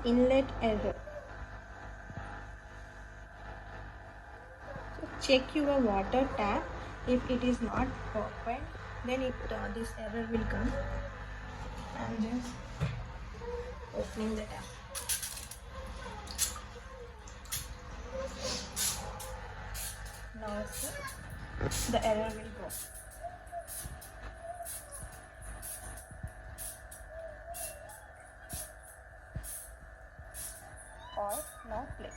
inlet error. So check your water tap. If it is not open, then this error will come. I'm just opening the tap. Now see, the error will go. Or now play.